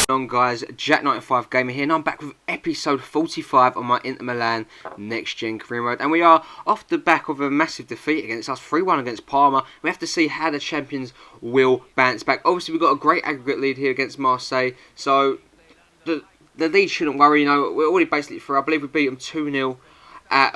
On guys, Jack95 Gamer here, and I'm back with episode 45 on my Inter Milan Next Gen career mode, and we are off the back of a massive defeat against us, 3-1 against Parma. We have to see how the champions will bounce back. Obviously, we've got a great aggregate lead here against Marseille, so the lead shouldn't worry. You know, we're already basically through. I believe we beat them 2-0 at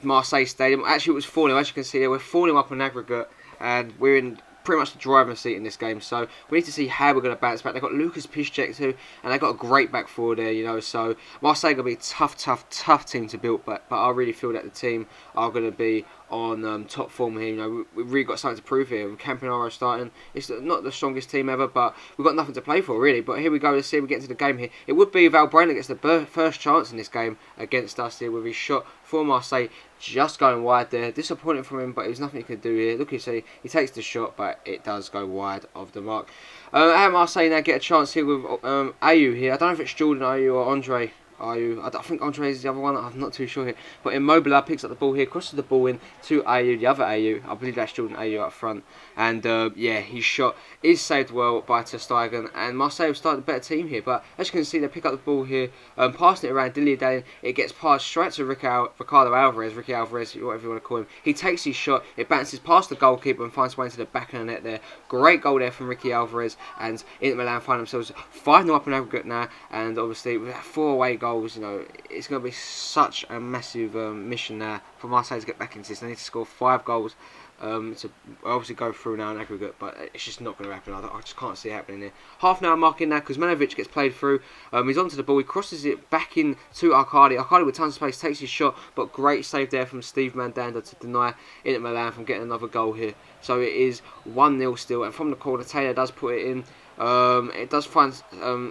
Marseille Stadium. Actually, it was 4-0. As you can see there, we're 4-0 up on aggregate, and we're in pretty much the driver's seat in this game, so we need to see how we're going to bounce back. They've got Lucas Piszczek too, and they've got a great back forward there, you know, so Marseille are going to be a tough team to build, but I really feel that the team are going to be on top form here. You know, we've really got something to prove here. With Campanaro starting, it's not the strongest team ever, but we've got nothing to play for really. But here we go. Let's see if we get into the game here. It would be Valbrena gets the first chance in this game against us here with his shot for Marseille, just going wide there. Disappointing from him, but there's nothing he could do here. Look, you see, he takes the shot, but it does go wide of the mark. At Marseille now get a chance here with Ayew here. I don't know if it's Jordan Ayew or Andre Ayew. I think Andre is the other one. I'm not too sure here. But Immobile picks up the ball here, crosses the ball in to Ayew, the other Ayew. I believe that's Jordan Ayew up front. And yeah, his shot is saved well by ter Stegen. And Marseille have started a better team here. But as you can see, they pick up the ball here, passing it around Dilly-Dale. It gets passed straight to Ricky Alvarez, whatever you want to call him. He takes his shot. It bounces past the goalkeeper and finds way into the back of the net there. Great goal there from Ricky Alvarez. And Inter Milan find themselves 5-0 up in aggregate now. And obviously, with 4 away goals, you know, it's going to be such a massive mission now for Marseille to get back into this. They need to score 5 goals to obviously go through now in aggregate, but it's just not going to happen. I just can't see it happening there. Half an hour mark in now, Kuzmanovic gets played through. He's onto the ball. He crosses it back in to Arcadi. Arcadi with tons of space takes his shot, but great save there from Steve Mandanda to deny Inter Milan from getting another goal here. So it is 1-0 still, and from the corner, Taylor does put it in. It does find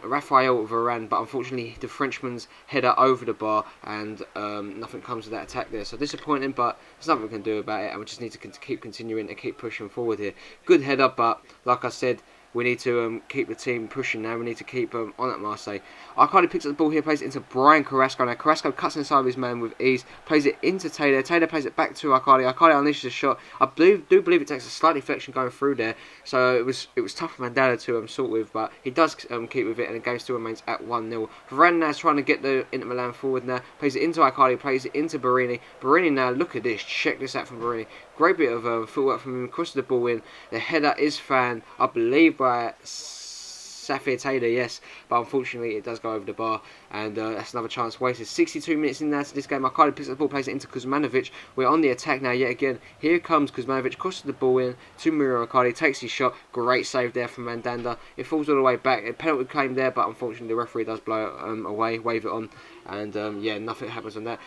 Raphael Varane, but unfortunately the Frenchman's header over the bar, and nothing comes of that attack there. So disappointing, but there's nothing we can do about it, and we just need to keep continuing and keep pushing forward here. Good header, but like I said, we need to keep the team pushing now. We need to keep on at Marseille. Arcadi picks up the ball here, plays it into Brian Carrasco. Now Carrasco cuts inside of his man with ease, plays it into Taylor. Taylor plays it back to Arcadi. Arcadi unleashes a shot. I do believe it takes a slight deflection going through there. So it was tough for Mandela to sort with, but he does keep with it, and the game still remains at 1-0. Varane now is trying to get the Inter Milan forward now. Plays it into Arcadi, plays it into Barini. Barini now, look at this. Check this out from Barini. Great bit of footwork from him. Crosses the ball in. The header is fanned, I believe, by Safir Taylor, yes, but unfortunately it does go over the bar, and that's another chance wasted. 62 minutes in now to this game. Arcadi picks up the ball, plays it into Kuzmanovic. We're on the attack now yet again. Here comes Kuzmanovic, crosses the ball in to Muriel Arcadi, takes his shot. Great save there from Mandanda. It falls all the way back. A penalty claim there, but unfortunately the referee does blow it away, wave it on, and yeah, nothing happens on that.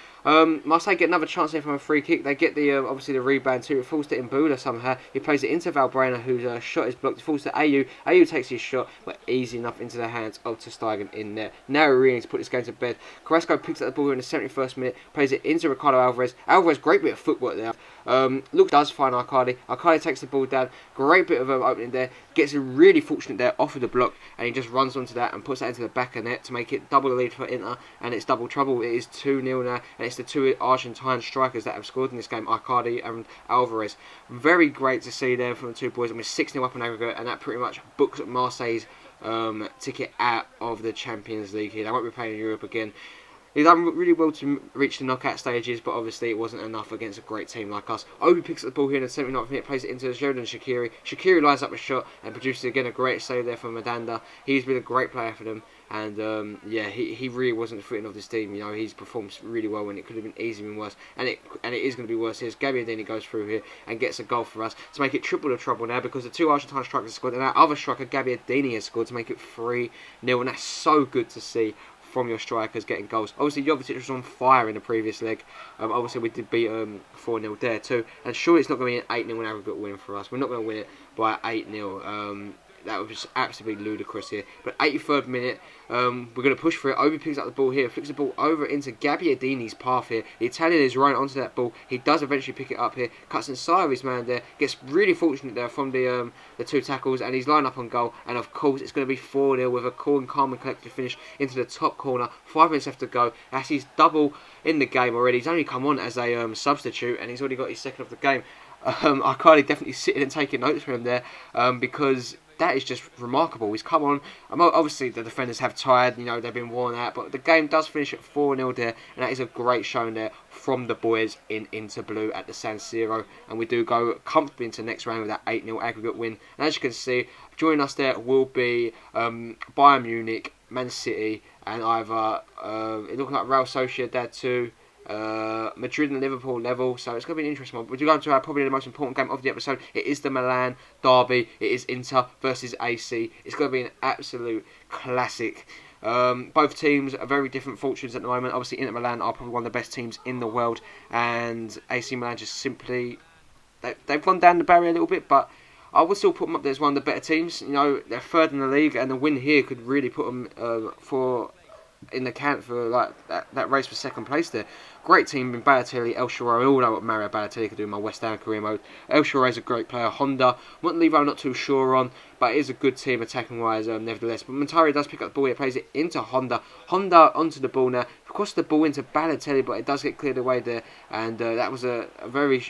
Marseille get another chance here from a free kick. They get the obviously the rebound too. It falls to Imbula somehow. He plays it into Valbrena, whose shot is blocked. It falls to Ayew. Ayew takes his shot, but easy enough into the hands of ter Stegen in there. Now we really need to put this game to bed. Carrasco picks up the ball here in the 71st minute, plays it into Ricardo Alvarez. Alvarez, great bit of footwork there. Look, does find Arcadi. Arcadi takes the ball down. Great bit of opening there. Gets really fortunate there off of the block, and he just runs onto that and puts that into the back of net to make it double the lead for Inter, and it's double trouble. It is 2-0 now, and it's the 2 Argentine strikers that have scored in this game, Arcadi and Alvarez. Very great to see there from the 2 boys, and we're 6-0 up in aggregate, and that pretty much books Marseille's ticket out of the Champions League here. They won't be playing in Europe again. He's done really well to reach the knockout stages, but obviously it wasn't enough against a great team like us. Obi picks up the ball here in the 79th minute, plays it into Xherdan Shaqiri. Shaqiri lines up a shot and produces again a great save there from Mandanda. He's been a great player for them, and yeah, he really wasn't the footing of this team. You know, he's performed really well when it could have been easily been worse, and it is going to be worse. Here's Gabbiadini goes through here and gets a goal for us to make it triple the trouble now, because the 2 Argentine strikers have scored, and our other striker Gabbiadini has scored to make it 3-0, and that's so good to see from your strikers getting goals. Obviously Jovetic was on fire in the previous leg. Obviously we did beat 4-0 there too, and surely it's not going to be an 8-0 aggregate win for us. We're not going to win it by 8-0. That was just absolutely ludicrous here. But 83rd minute, we're going to push for it. Obi picks up the ball here, flicks the ball over into Gabbiadini's path here. The Italian is running onto that ball. He does eventually pick it up here, cuts inside of his man there, gets really fortunate there from the 2 tackles, and he's lined up on goal. And of course, it's going to be 4-0 with a cool and calm and collected finish into the top corner. 5 minutes left to go. That's his double in the game already. He's only come on as a substitute, and he's already got his second of the game. Arcadi definitely sitting and taking notes from him there, because that is just remarkable. He's come on. Obviously, the defenders have tired. They've been worn out, but the game does finish at 4-0 there, and that is a great showing there from the boys in Inter Blue at the San Siro. And we do go comfortably into the next round with that 8-0 aggregate win. And as you can see, joining us there will be Bayern Munich, Man City, and either it looking like Real Sociedad too. Madrid and Liverpool level, so it's going to be an interesting one. We're going to probably the most important game of the episode. It is the Milan derby. It is Inter versus AC. It's going to be an absolute classic. Both teams are very different fortunes at the moment. Obviously, Inter Milan are probably one of the best teams in the world, and AC Milan just simply they've gone down the barrier a little bit, but I would still put them up there as one of the better teams. They're third in the league, and the win here could really put them in the count for like that race for second place there. Great team in Balotelli, El Shaarawy. We all know what Mario Balotelli could do in my West Ham career mode. El Shaarawy is a great player. Honda, Montalivo I'm not too sure on, but it is a good team attacking wise nevertheless. But Montari does pick up the ball. He plays it into Honda. Honda onto the ball now. Across the ball into Balotelli, but it does get cleared away there. And that was a very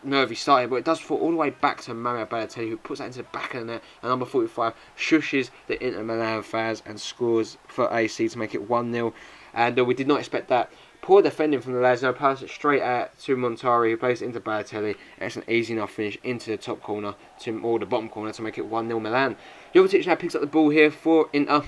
nervy starting, but it does fall all the way back to Mario Balotelli, who puts that into the back of the net, and number 45 shushes the Inter Milan fans and scores for AC to make it 1-0. And we did not expect that. Poor defending from the lads. Now pass it straight out to Montari, who plays it into Balotelli. It's an easy enough finish into the top corner or the bottom corner to make it 1-0 Milan. Jovetic now picks up the ball here for Inter.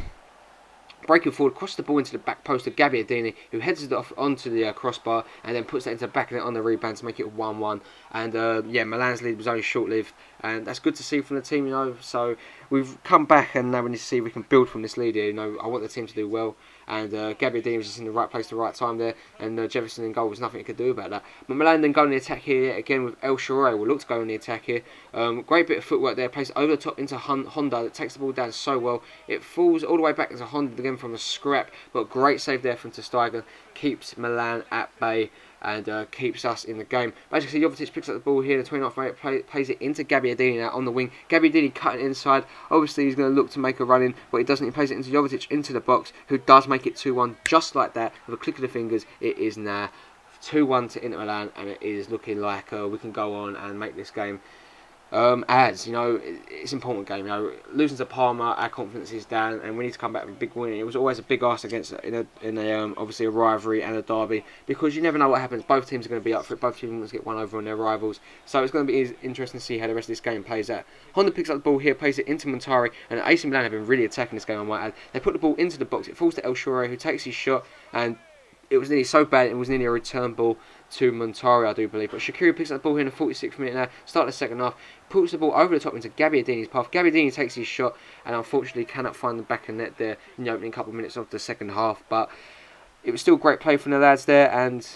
Breaking forward, cross the ball into the back post of Gabbiadini, who heads it off onto the crossbar and then puts that into the back of it on the rebound to make it 1-1. And Milan's lead was only short-lived, and that's good to see from the team. So we've come back, and now we need to see if we can build from this lead here. I want the team to do well, and Gabbiadini was just in the right place at the right time there, and Jefferson in goal was nothing he could do about that. But Milan then go on the attack here again with El Shaarawy. Will look to go on the attack here. Great bit of footwork there, placed over the top into Honda that takes the ball down so well. It falls all the way back into Honda again from a scrap, but great save there from Ter Stegen, keeps Milan at bay and keeps us in the game. Basically, Jovetic picks up the ball here, the 29th minute, plays it into Gabbiadini now on the wing. Gabbiadini cutting inside. Obviously, he's going to look to make a run in, but he doesn't. He plays it into Jovetic into the box, who does make it 2-1 just like that. With a click of the fingers, it is now 2-1 to Inter Milan, and it is looking like we can go on and make this game. It's an important game. Losing to Parma, our confidence is down, and we need to come back with a big win. It was always a big ask against in a obviously a rivalry and a derby, because you never know what happens. Both teams are going to be up for it. Both teams want to get one over on their rivals, so it's going to be interesting to see how the rest of this game plays out. Honda picks up the ball here, plays it into Montari, and AC Milan have been really attacking this game. I might add. They put the ball into the box. It falls to El Shaarawy, who takes his shot, and it was nearly so bad it was nearly a return ball to Montari, I do believe. But Shaqiri picks up the ball here in the 46th minute now, start the second half, puts the ball over the top into Gabbiadini's path. Gabbiadini takes his shot and unfortunately cannot find the back of the net there in the opening couple of minutes of the second half. But it was still great play from the lads there, and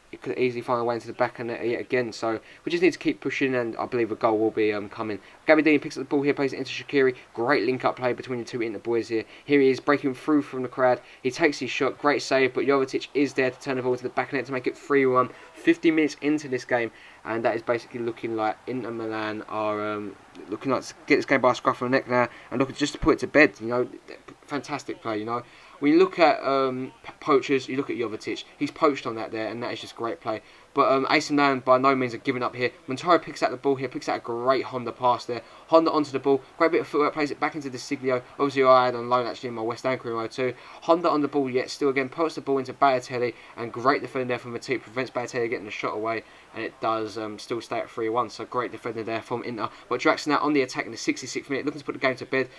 it could easily find a way into the back of the net yet again. So we just need to keep pushing, and I believe a goal will be coming. Gabbiadini picks up the ball here, plays it into Shaqiri. Great link-up play between the two Inter boys here. Here he is breaking through from the crowd. He takes his shot, great save, but Jovetic is there to turn the ball to the back of the net to make it 3-1. 50 minutes into this game, and that is basically looking like Inter Milan are looking like to get this game by a scruff of the neck now, and looking just to put it to bed. Fantastic play. When you look at poachers, you look at Jovetic. He's poached on that there, and that is just great play. But AC Milan by no means are giving up here. Montari picks out the ball here, picks out a great Honda pass there. Honda onto the ball, great bit of footwork, plays it back into De Siglio. Obviously, I had on loan actually in my West Ham career mode too. Honda on the ball yet still again, puts the ball into Balotelli, and great defending there from Matip, prevents Balotelli getting the shot away, and it does still stay at 3-1. So great defending there from Inter. But Draxler now on the attack in the 66th minute, looking to put the game to bed.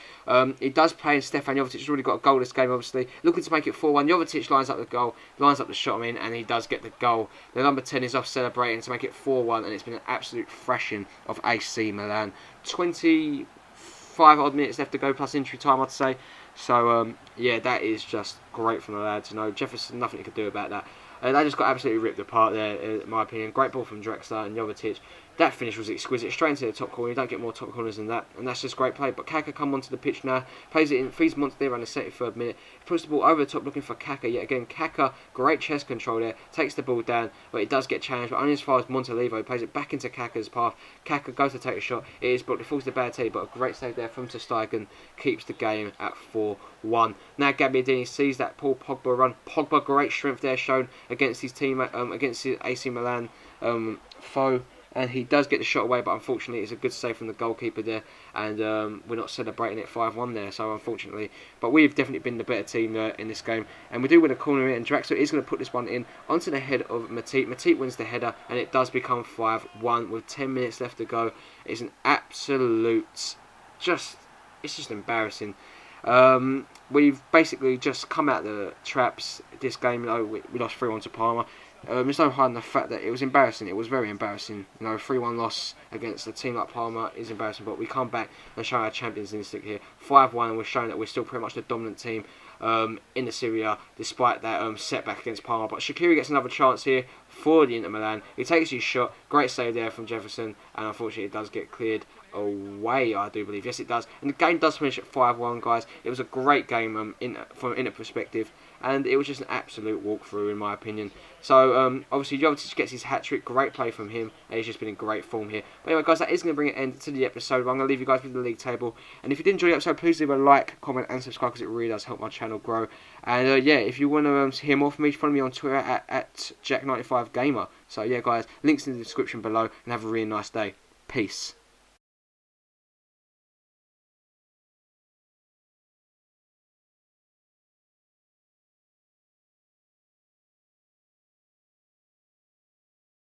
He does play in Stefan Jovetic, has already got a goal this game, obviously. Looking to make it 4-1. Jovetic lines up the goal, lines up the shot, and he does get the goal. The number 10 is off celebrating to make it 4-1, and it's been an absolute thrashing of AC Milan. 25 odd minutes left to go plus injury time, I'd say. So yeah, that is just great from the lads. Jefferson, nothing he could do about that. They just got absolutely ripped apart there, in my opinion. Great ball from Draxler and Jovetic. That finish was exquisite, straight into the top corner. You don't get more top corners than that, and that's just great play. But Kaka come onto the pitch now, plays it in, feeds Monte around the 73rd minute. He puts the ball over the top looking for Kaka yet again. Kaka, great chest control there, takes the ball down, but it does get challenged, but only as far as Montalivo. Plays it back into Kaka's path. Kaka goes to take a shot. It is blocked. It falls to Balotelli, but a great save there from Ter Stegen keeps the game at 4-1. Now Gabbiadini sees that Paul Pogba run. Pogba, great strength there shown against his team, against his AC Milan foe. and he does get the shot away, but unfortunately it's a good save from the goalkeeper there, and we're not celebrating it 5-1 there, so unfortunately. But we've definitely been the better team in this game, and we do win a corner in, and Draxler is going to put this one in onto the head of Matip. Matip wins the header, and it does become 5-1 with 10 minutes left to go. It's an absolute, it's just embarrassing. We've basically just come out the traps this game. We lost 3-1 to Parma. There's no hiding the fact that it was embarrassing. It was very embarrassing. 3-1 loss against a team like Parma is embarrassing, but we come back and show our Champions instinct here. 5-1, and we're showing that we're still pretty much the dominant team in the Serie A, despite that setback against Parma. But Shaqiri gets another chance here for the Inter Milan. He takes his shot. Great save there from Jefferson, and unfortunately it does get cleared away, I do believe. Yes, it does. And the game does finish at 5-1, guys. It was a great game from an Inter perspective, and it was just an absolute walkthrough, in my opinion. So, obviously, Jovetic gets his hat-trick. Great play from him, and he's just been in great form here. But anyway, guys, that is going to bring an end to the episode. I'm going to leave you guys with the league table. And if you did enjoy the episode, please leave a like, comment, and subscribe, because it really does help my channel grow. And, yeah, if you want to hear more from me, follow me on Twitter at Jack95Gamer. So, yeah, guys, links in the description below, and have a really nice day. Peace.